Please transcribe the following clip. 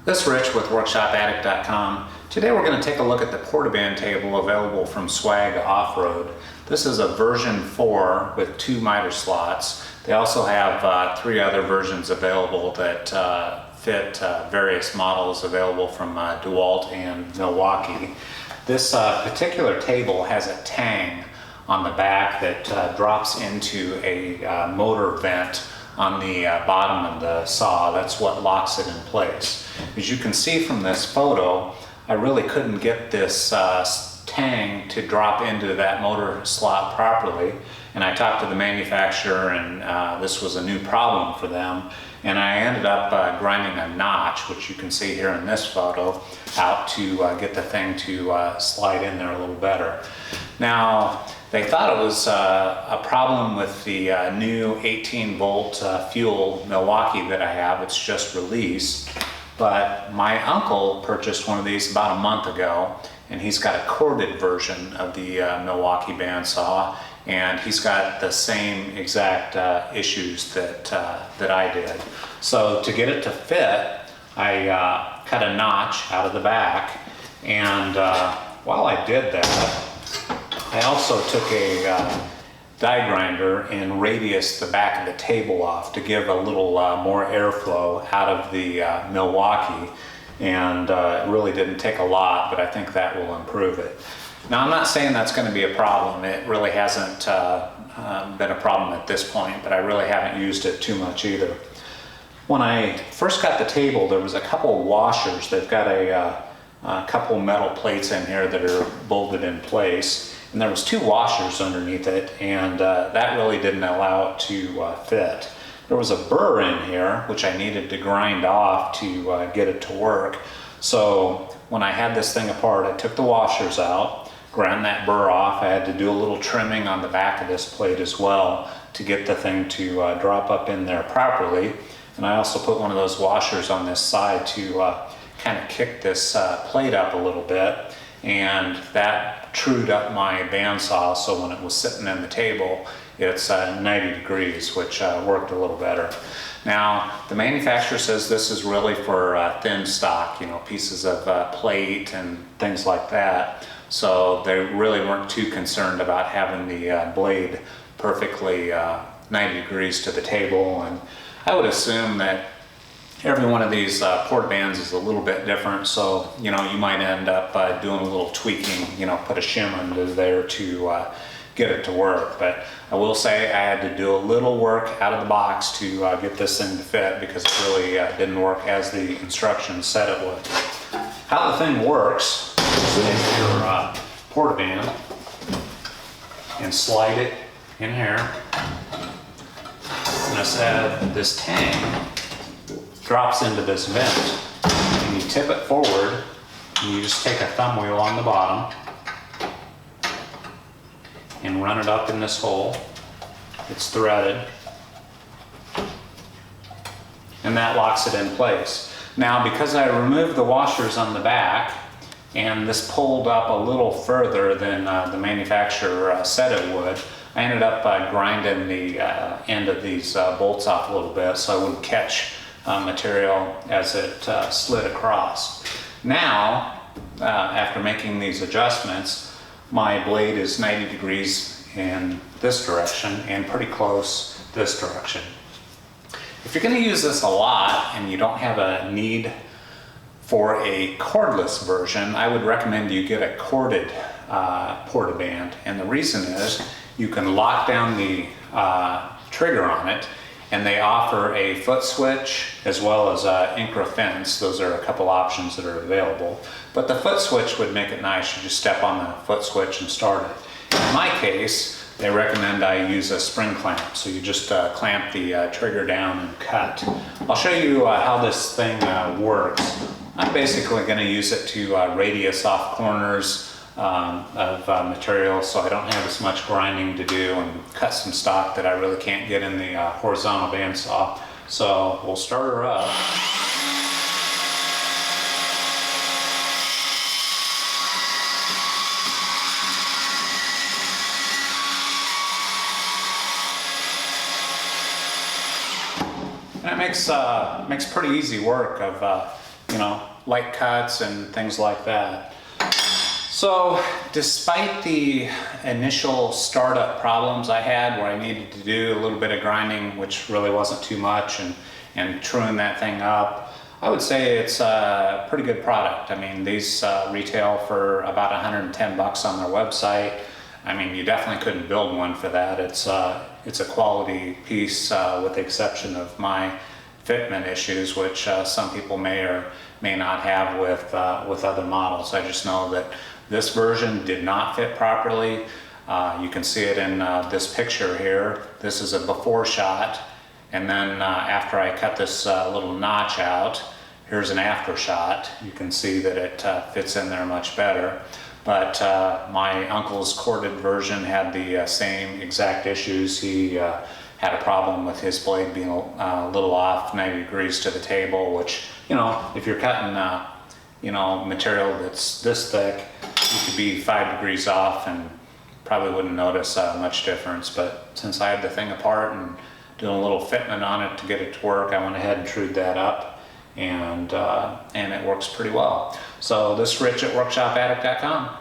This is Rich with WorkshopAddict.com. Today we're going to take a look at the portaband table available from Swag Offroad. This is a version 4 with 2 miter slots. They also have 3 other versions available that fit various models available from DeWALT and Milwaukee. This particular table has a tang on the back that drops into a motor vent on the bottom of the saw. That's what locks it in place. As you can see from this photo, I really couldn't get this tang to drop into that motor slot properly, and I talked to the manufacturer, and this was a new problem for them, and I ended up grinding a notch, which you can see here in this photo, out to get the thing to slide in there a little better. Now, they thought it was a problem with the new 18-volt fuel Milwaukee that I have. It's just released. But my uncle purchased one of these about a month ago, and he's got a corded version of the Milwaukee bandsaw, and he's got the same exact issues that I did. So to get it to fit, I cut a notch out of the back, and while I did that, I also took a die grinder and radiused the back of the table off to give a little more airflow out of the Milwaukee, and it really didn't take a lot, but I think that will improve it. Now, I'm not saying that's going to be a problem. It really hasn't been a problem at this point, but I really haven't used it too much either. When I first got the table, there was a couple of washers. They've got a couple metal plates in here that are bolted in place. And there was 2 washers underneath it, and that really didn't allow it to fit. There was a burr in here, which I needed to grind off to get it to work. So when I had this thing apart, I took the washers out, ground that burr off. I had to do a little trimming on the back of this plate as well to get the thing to drop up in there properly. And I also put one of those washers on this side to kind of kick this plate up a little bit, and that trued up my bandsaw, so when it was sitting in the table, it's 90 degrees, which worked a little better. Now, the manufacturer says this is really for thin stock, you know, pieces of plate and things like that. So they really weren't too concerned about having the blade perfectly 90 degrees to the table. And I would assume that every one of these portabands is a little bit different, so you know, you might end up doing a little tweaking, you know, put a shim under there to get it to work. But I will say I had to do a little work out of the box to get this thing to fit, because it really didn't work as the instructions said it would. How the thing works is take your portaband and slide it in here, and I said this tang drops into this vent, and you tip it forward, and you just take a thumb wheel on the bottom and run it up in this hole. It's threaded, and that locks it in place. Now, because I removed the washers on the back, and this pulled up a little further than the manufacturer said it would, I ended up grinding the end of these bolts off a little bit so I wouldn't catch material as it slid across. Now, after making these adjustments, my blade is 90 degrees in this direction and pretty close this direction. If you're going to use this a lot and you don't have a need for a cordless version, I would recommend you get a corded portaband. And the reason is you can lock down the trigger on it, and they offer a foot switch as well as Incra fence. Those are a couple options that are available. But the foot switch would make it nice. You just step on the foot switch and start it. In my case, they recommend I use a spring clamp. So you just clamp the trigger down and cut. I'll show you how this thing works. I'm basically going to use it to radius off corners of material, so I don't have as much grinding to do, and cut some stock that I really can't get in the horizontal bandsaw. So we'll start her up. And it makes pretty easy work of light cuts and things like that. So despite the initial startup problems I had where I needed to do a little bit of grinding, which really wasn't too much, and truing that thing up, I would say it's a pretty good product. I mean, these retail for about 110 bucks on their website. I mean, you definitely couldn't build one for that. It's a quality piece with the exception of my fitment issues, which some people may or may not have with other models. I just know that this version did not fit properly. You can see it in this picture here. This is a before shot, and then after I cut this little notch out, here's an after shot. You can see that it fits in there much better. But my uncle's corded version had the same exact issues. He had a problem with his blade being a little off 90 degrees to the table, which, if you're cutting material that's this thick, you could be 5 degrees off and probably wouldn't notice much difference. But since I had the thing apart and doing a little fitment on it to get it to work, I went ahead and trued that up, and it works pretty well. So this is Rich at workshopaddict.com.